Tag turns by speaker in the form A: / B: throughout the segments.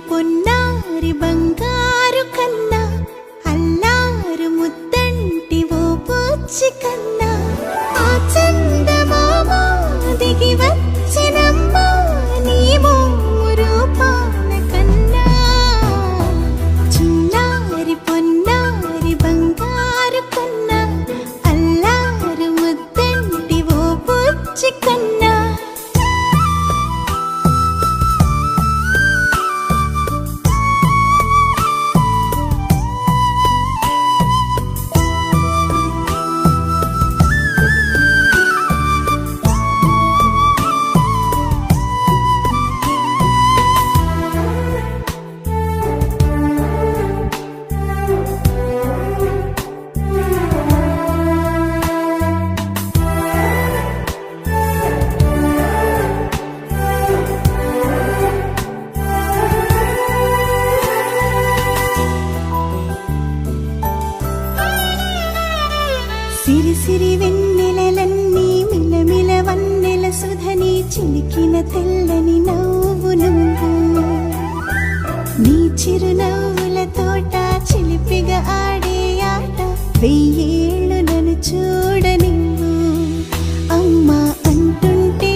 A: పొన్నారి బంగారు కన్నా అల్లారు ముద్దంటి ఓ పూచి కన్నా ఆ చందమామ దిగి వచ్చినమ్మా నీ రూపాల కన్నా చిన్నారి పొన్నారి బంగారు కన్నా అల్లారు ముద్దంటి ఓ పూచి కన్నా సిరి సిరి వెన్నెలలన్నీ మిలమిల వన్నెల సుధని చిలికిన తెల్లని నవ్వు నువ్వు నీ చిరునవ్వుల తోట చిలిపిగా ఆడే ఆట వెయ్యేళ్ళు నన్ను చూడ నువ్వు అమ్మా అంటుంటే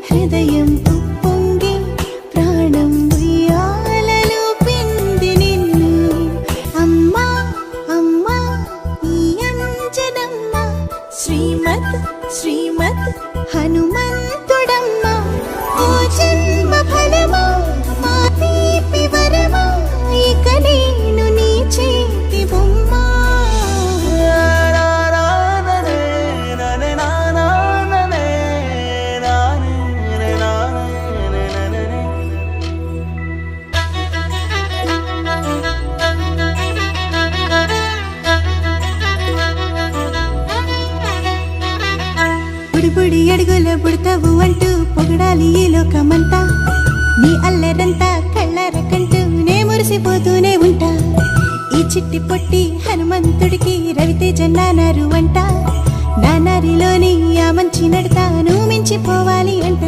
A: హృదయం ఉప్పొంగి ప్రాణం ఉయ్యాలలో పిండి నిన్ను అమ్మా అమ్మా నీ అంజనమ్మ శ్రీమత్ శ్రీమత్ హనుమంతుడమ్మా ఓ జన్మ ఫలమా మా తీపి వరమా ఇక నేను నీ చేతి బొమ్మా బుడి అడుగుల బుడతావు అంటూ పొగడాలి ఈ లోకమంతా నీ అల్లరంతా కళ్ళరకంటూ నే మురిసిపోతూనే ఉంటా ఈ చిట్టి పొట్టి హనుమంతుడికి రవితేజ నానారు అంట నానారిలోని ఆ మంచి నడతా నువ్వు మించిపోవాలి అంట